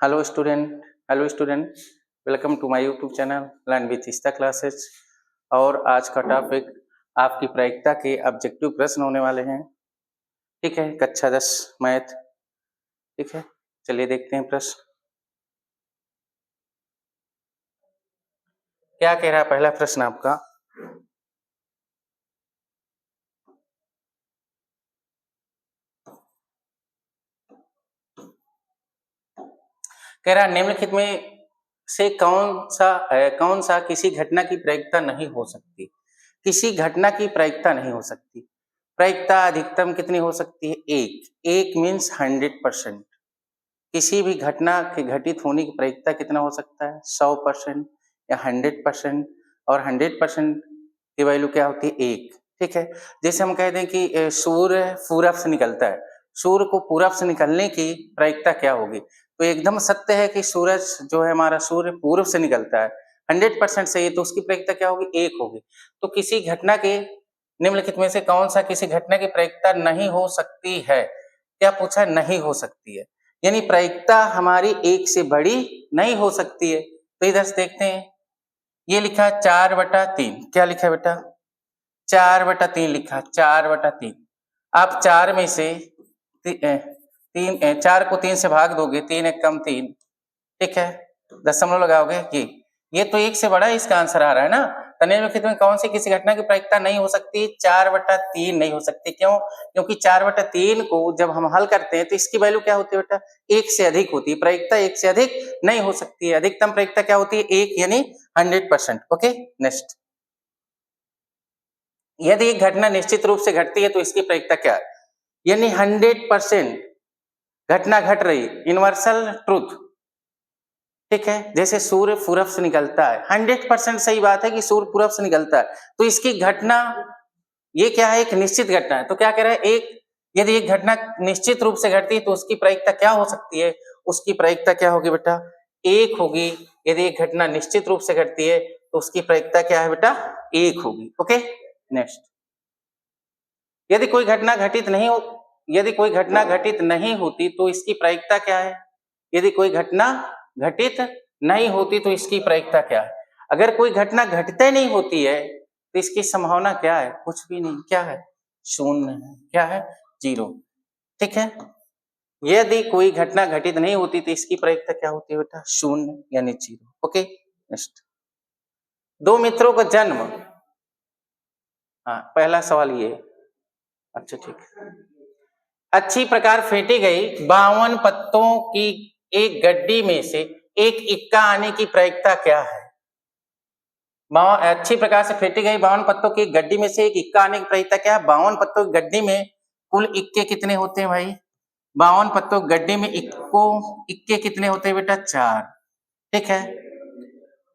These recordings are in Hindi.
Hello student, welcome to my YouTube channel learn with Ista classes. और आज का टॉपिक आपकी प्रायिकता के ऑब्जेक्टिव प्रश्न होने वाले हैं। ठीक है, कक्षा 10 मैथ। ठीक है, चलिए देखते हैं प्रश्न क्या कह रहा है। पहला प्रश्न आपका, कह रहा निम्नलिखित में से कौन सा किसी घटना की प्रायिकता नहीं हो सकती। किसी घटना की प्रायिकता नहीं हो सकती। प्रायिकता अधिकतम कितनी हो सकती है? एक मीन्स 100%। किसी भी घटना के घटित होने की प्रायिकता कितना हो सकता है? 100% या 100%। और 100% की वैल्यू क्या होती है? एक। ठीक है, जैसे हम कह दें कि सूर्य पूरब से निकलता है, सूर्य को पूरब से निकलने की प्रायिकता क्या होगी? तो एकदम सत्य है कि सूरज जो है हमारा, सूर्य पूर्व से निकलता है, 100% सही है, तो उसकी प्रायिकता क्या होगी? एक होगी। तो किसी घटना के निम्नलिखित में से कौन सा किसी घटना की प्रायिकता नहीं हो सकती है? क्या पूछा? नहीं हो सकती है, यानी प्रायिकता हमारी एक से बड़ी नहीं हो सकती है। तो इधर से देखते हैं, ये लिखा 4/3। क्या लिखा बेटा? 4/3 लिखा, 4/3। आप 4 में से 4 को 3 से भाग दोगे, 3 एक कम 3। ठीक है, दशमलव लगाओगे, ये तो एक से बड़ा इसका आंसर आ रहा है ना। तो निम्नलिखित में कौन सी किसी घटना की प्रायिकता नहीं हो सकती? 4/3 नहीं हो सकती। क्यों? क्योंकि 4/3 को जब हम हल करते हैं तो इसकी वैल्यू क्या होती है बेटा? एक से अधिक होती है। प्रायिकता एक से अधिक नहीं हो सकती है। अधिकतम प्रायिकता क्या होती है? एक, यानी 100%। Okay, next. यदि एक घटना निश्चित रूप से घटती है तो इसकी प्रायिकता क्या है? यानी 100% घटना घट रही, यूनिवर्सल ट्रूथ। ठीक है, जैसे सूर्य पूरब से निकलता है, 100% सही बात है कि सूर्य पूरब से निकलता है, तो इसकी घटना ये क्या है? एक निश्चित घटना है। तो क्या कह रहा है? एक, यदि एक घटना निश्चित रूप से घटती है तो उसकी प्रायिकता क्या हो सकती है? उसकी प्रायिकता क्या होगी बेटा? एक होगी। यदि एक घटना निश्चित रूप से घटती है तो उसकी प्रायिकता क्या है बेटा? एक होगी। Okay, next. यदि कोई घटना घटित नहीं हो यदि कोई घटना घटित नहीं होती तो इसकी प्रायिकता क्या है? यदि कोई घटना घटित नहीं होती तो इसकी प्रायिकता क्या है? अगर कोई घटना घटते नहीं होती है तो इसकी संभावना क्या है? कुछ भी नहीं। क्या है? शून्य है। क्या है? 0। ठीक है, यदि कोई घटना घटित नहीं होती तो इसकी प्रायिकता क्या होती है बेटा? शून्य, यानी 0। Okay, next. दो मित्रों का जन्म, हाँ पहला सवाल ये। अच्छा ठीक है। अच्छी प्रकार फेंटी गई 52 पत्तों की एक गड्डी में से एक इक्का आने की प्रायिकता क्या है? अच्छी प्रकार से फेंटी गई 52 पत्तों की गड्डी में से एक इक्का आने की प्रायिकता क्या है? 52 पत्तों की गड्डी में कुल इक्के कितने होते हैं भाई? 52 पत्तों की गड्डी में इक्के कितने होते हैं बेटा? 4। ठीक है,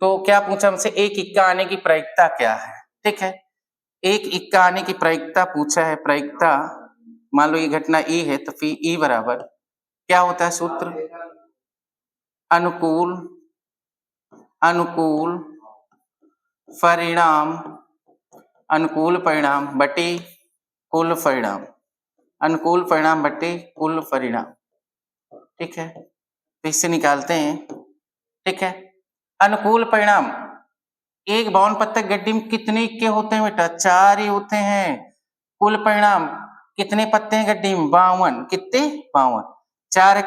तो क्या पूछा हमसे? एक इक्का आने की प्रायिकता क्या है? ठीक है, एक इक्का आने की प्रायिकता पूछा है। प्रायिकता, मान लो ये घटना ई है तो फिर ई बराबर क्या होता है? सूत्र अनुकूल परिणाम, अनुकूल परिणाम बटे कुल परिणाम, अनुकूल परिणाम बटे कुल परिणाम। ठीक है, तो इससे निकालते हैं। ठीक है, अनुकूल परिणाम, एक 52 पत्तों की गड्डी में कितने इक्के होते हैं बेटा? 4 ही होते हैं। कुल परिणाम, कितने पत्ते हैं गड्डी में? 52। कितने? 52। 4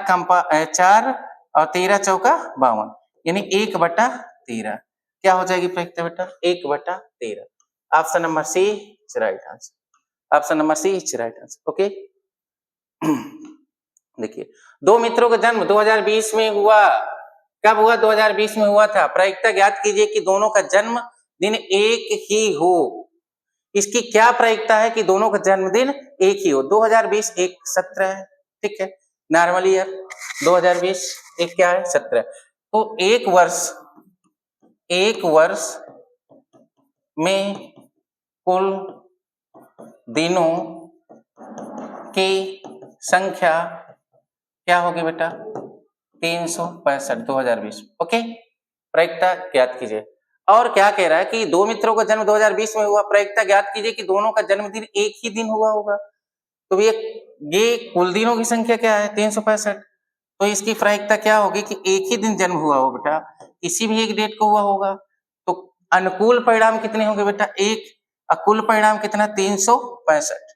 4 और 13 चौका 52, यानी 1/13। क्या हो जाएगी प्रायिकता बेटा? 1/13। Option number C is right answer. Option number C is right answer. Okay, देखिए, दो मित्रों का जन्म 2020 में हुआ। कब हुआ? 2020 में हुआ था। प्रायिकता ज्ञात कीजिए कि दोनों का जन्म दिन एक ही हो। इसकी क्या प्रायिकता है कि दोनों का जन्मदिन एक ही हो? 2020 एक 17 है। ठीक है, नॉर्मल ईयर 2020 एक क्या है? 17। तो एक वर्ष में कुल दिनों की संख्या क्या होगी बेटा? 365, 2020। ओके, प्रायिकता ज्ञात कीजिए। और क्या कह रहा है कि दो मित्रों का जन्म 2020 में हुआ। प्रायिकता ज्ञात कीजिए कि दोनों का जन्मदिन एक ही दिन हुआ होगा। तो ये कुल दिनों की संख्या क्या है? 365। तो इसकी प्रायिकता क्या होगी कि एक ही दिन जन्म हुआ हो बेटा, किसी भी एक डेट को हुआ होगा, तो अनुकूल परिणाम कितने होंगे बेटा, एक, अकुल परिणाम कितना, 365,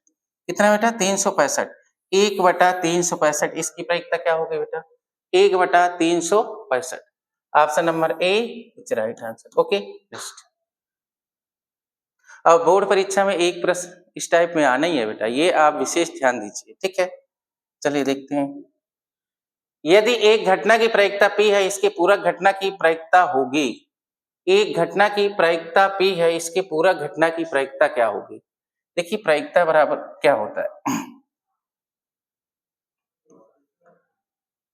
कितना बेटा, 365, 1/365, इसकी प्रायिकता क्या होगी बेटा, 1/365। Option number A is right answer. Okay next. अब बोर्ड परीक्षा में एक प्रश्न इस टाइप में आना ही है बेटा, ये आप विशेष ध्यान दीजिए, ठीक है। चलिए देखते हैं, यदि एक घटना की प्रायिकता P है, इसके पूरक घटना की प्रायिकता होगी, एक घटना की प्रायिकता P है, इसके पूरक घटना की प्रायिकता क्या होगी। देखिए प्रायिकता बराबर क्या होता है,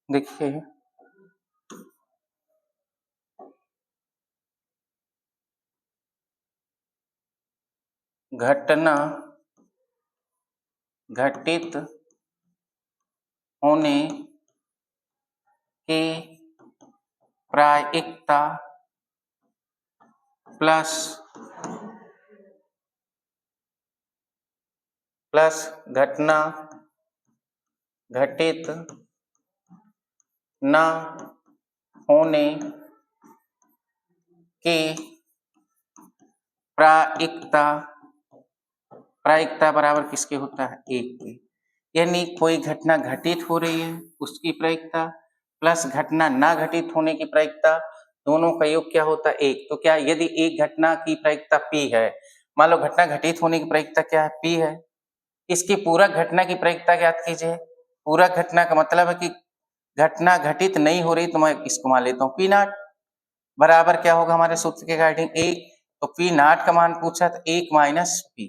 देखिए घटना घटित होने की प्रायिकता प्लस घटना घटित न होने की प्रायिकता बराबर किसके होता है, एक के। यानी कोई घटना घटित हो रही है उसकी प्रायिकता प्लस घटना ना घटित होने की प्रायिकता, दोनों का योग क्या होता है, एक। तो क्या यदि एक घटना की प्रायिकता P है, मान लो घटना घटित होने की प्रायिकता क्या है, P है, इसकी पूरक घटना की प्रायिकता ज्ञात कीजिए। पूरक घटना का मतलब है कि घटना घटित नहीं हो रही, तो मैं इसको मान लेता हूँ P0 बराबर क्या होगा हमारे सूत्र के अकॉर्डिंग, एक। तो P0 का मान पूछा तो 1 माइनस P,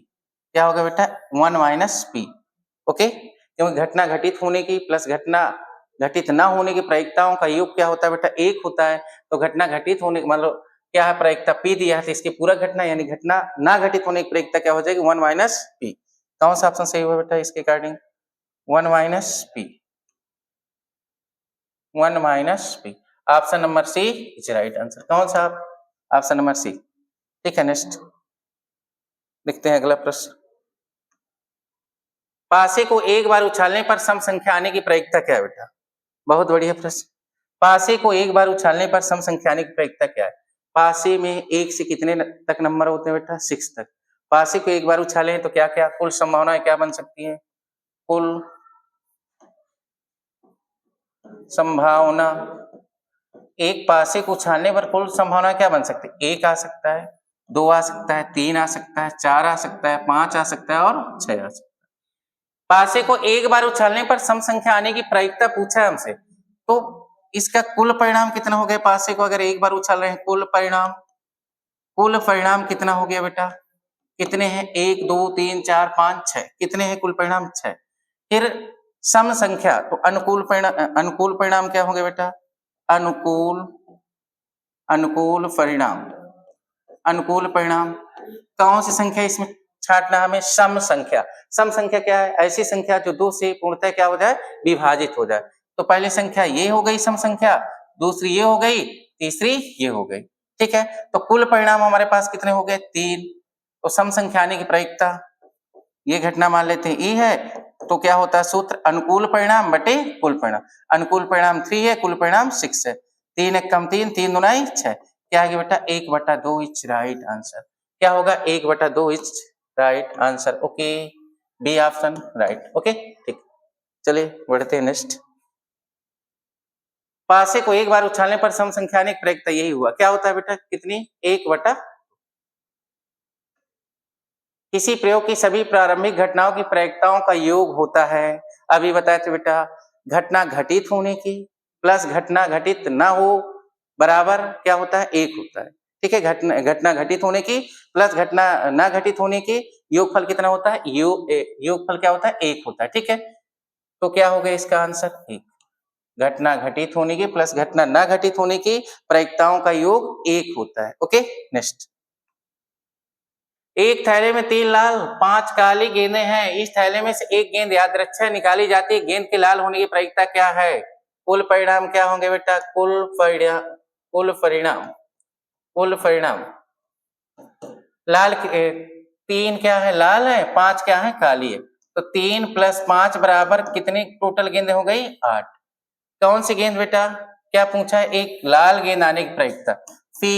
क्या होगा बेटा, 1 माइनस P। ओके, क्योंकि घटना घटित होने की प्लस घटना घटित ना होने की प्रायिकताओं का योग क्या होता है बेटा, एक होता है। तो घटना घटित होने मान लो क्या है, प्रायिकता P दिया है, तो इसकी पूरक घटना यानी घटना ना घटित होने की प्रायिकता क्या हो जाएगी, 1 माइनस P। कौन सा ऑप्शन सही हुआ बेटा इसके according, 1 minus P, 1 minus P। Option number C is right answer. कौन सा, ऑप्शन नंबर सी, ठीक है। नेक्स्ट देखते हैं अगला प्रश्न, पासे को एक बार उछालने पर सम संख्या आने की प्रायिकता क्या है बेटा, बहुत बढ़िया प्रश्न। पासे को एक बार उछालने पर सम संख्या आने की प्रायिकता क्या है। पासे में एक से कितने तक नंबर होते हैं बेटा, 6 तक। पासे को एक बार उछाले तो क्या क्या कुल संभावनाएं क्या बन सकती हैं, कुल संभावना, एक पासे को उछालने पर कुल संभावना क्या बन सकती है, 1 आ सकता है, 2 आ सकता है, 3 आ सकता है, 4 आ सकता है, 5 आ सकता है और 6 आ सकता है। पासे को एक बार उछालने पर सम संख्या आने की प्रायिकता पूछा है हमसे, तो इसका कुल परिणाम कितना हो गया, पासे को अगर एक बार उछाल रहे हैं, कुल परिणाम कितना हो गया बेटा, कितने हैं, 1 2 3 4 5 6, कितने हैं कुल परिणाम 6। फिर सम संख्या, तो अनुकूल परिणाम क्या हो गया बेटा, अनुकूल परिणाम कौन सी संख्या इसमें छांटना हमें, सम संख्या। सम संख्या क्या है, ऐसी संख्या जो 2 से पूर्णतः क्या हो जाए, विभाजित हो जाए। तो पहली संख्या ये हो गई सम संख्या, दूसरी ये हो गई, तीसरी ये हो गई, ठीक है। तो कुल परिणाम हमारे पास कितने हो गए, 3। तो सम संख्या आने की प्रायिकता, ये घटना मान लेते हैं ई है, तो क्या होता है सूत्र, अनुकूल परिणाम बटे कुल परिणाम। अनुकूल परिणाम 3 है, कुल परिणाम 6 है। 3 एक कम 3, 3 दूना 6, क्या है बेटा 1/2 इज राइट आंसर। क्या होगा, 1/2 is right answer. Okay, B option right. Okay ठीक, चलिए बढ़ते हैं नेक्स्ट। पासे को एक बार उछालने पर सम संख्या आने की प्रायिकता यही हुआ, क्या होता है बेटा, कितनी, 1/, किसी प्रयोग की सभी प्रारंभिक घटनाओं की प्रायिकताओं का योग होता है। अभी बताया था बेटा, घटना घटित होने की प्लस घटना घटित ना हो बराबर क्या होता है, 1 होता है, ठीक है। घटना घटित होने की प्लस घटना ना घटित होने की योगफल कितना होता है, योगफल क्या होता है, 1 होता है, ठीक है। तो क्या हो गया इसका आंसर, 1। घटना घटित होने की प्लस घटना ना घटित होने की प्रायिकताओं का योग 1 होता है। ओके नेक्स्ट, एक थैले में 3 लाल 5 काली गेंदें हैं, इस थैले में से एक गेंद यादृच्छिक निकाली जाती है, गेंद के लाल होने की प्रायिकता क्या है। कुल परिणाम क्या होंगे बेटा, कुल परिणाम लाल 3 क्या है, लाल है, 5 क्या है, काली है। तो 3 + 5 बराबर कितनी टोटल गेंदें हो गई, 8। कौन सी गेंद बेटा, क्या पूछा है, एक लाल गेंद आने की प्रायिकता फी,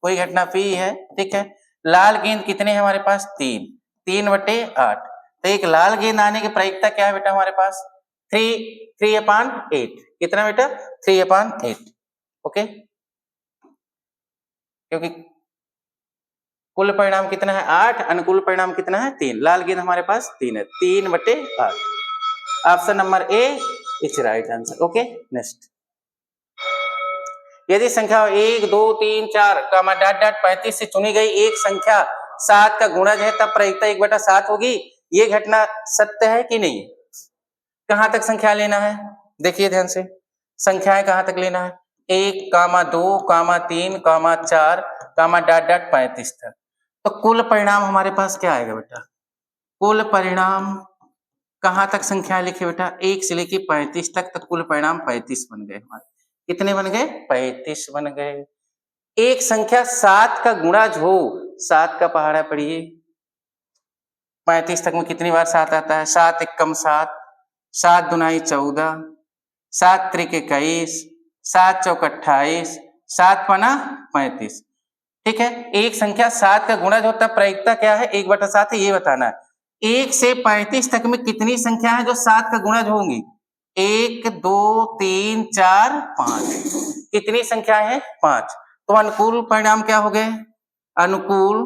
कोई घटना फी है, ठीक है। लाल गेंद कितने हैं हमारे पास, 3/8। तो एक लाल गेंद आने की प्रायिकता क्या है बेटा हमारे पास, 3/8। कितना बेटा, 3/8। ओके, क्योंकि कुल परिणाम कितना है 8, अनुकूल परिणाम कितना है 3, लाल गेंद हमारे पास 3 है, 3/8। Option number A is right answer. Okay, next, यदि संख्या 1 2 3 4 कामा डॉट डॉट 35 से चुनी गई एक संख्या 7 का गुणज है, तब प्रायिकता 1/7 होगी। ये घटना सत्य है कि नहीं? कहां तक संख्या लेना है, देखिए ध्यान से, संख्याएं कहां तक लेना है, 1 कामा 2 कामा 3 कामा 4 कामा डॉट डॉट 35 तक। तो कुल परिणाम हमारे पास क्या आएगा बेटा, कुल परिणाम कहां तक संख्या लिखे बेटा, 1 से लेके 35 तक, तो कुल परिणाम 35 बन गए हमारे। कितने बन गए, 35 बन गए। एक संख्या 7 का गुणज हो, 7 का पहाड़ा पढ़िए, 35 तक में कितनी बार 7 आता है, 7 एकम 7, 7 दुनाई 14, 7 त्रिक 21, 7 चौक 28, 7 पना 35। ठीक है, एक संख्या 7 का गुणज हो तब प्रायिकता क्या है, 1/7 है, ये बताना है। 1 से 35 तक में कितनी संख्या है जो 7 का गुणज होंगी, 1 2 3 4 5। कितनी संख्या है, 5। तो अनुकूल परिणाम क्या हो गए, अनुकूल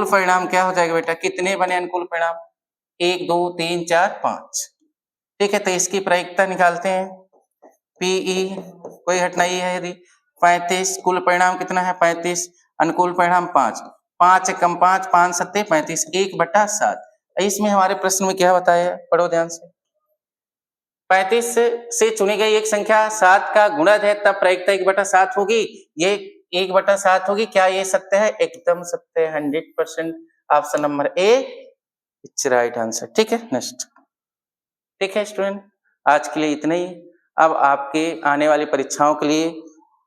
परिणाम क्या हो जाएगा बेटा, कितने बने अनुकूल परिणाम, 1 2 3 4 5। ठीक है, तो इसकी प्रायिकता निकालते हैं, पीई कोई घटना ये है यदि 35, कुल परिणाम कितना है 35, अनुकूल परिणाम 5, 5 एकम 5, 5 सत्ते 35, 1/7। इसमें हमारे प्रश्न में क्या बताया, पढ़ो ध्यान से, 35 से चुनी गई एक संख्या 7 का गुणज है, तब प्रायिकता 1/7 होगी। ये 1/7 होगी, क्या ये सत्य है, एकदम सत्य है, 100%। Option number A it's right answer. ठीक है, नेक्स्ट। ठीक है स्टूडेंट, आज के लिए इतना ही। अब आपके आने वाली परीक्षाओं के लिए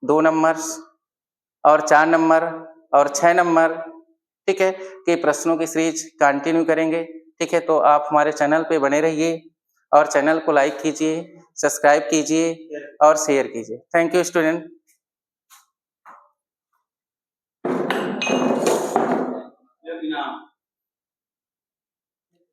2 नंबर और 4 नंबर और 6 नंबर, ठीक है, के प्रश्नों की सीरीज कंटिन्यू करेंगे। ठीक है, तो आप हमारे चैनल पे बने रहिए और चैनल को लाइक कीजिए, सब्सक्राइब कीजिए और शेयर कीजिए। Thank you student.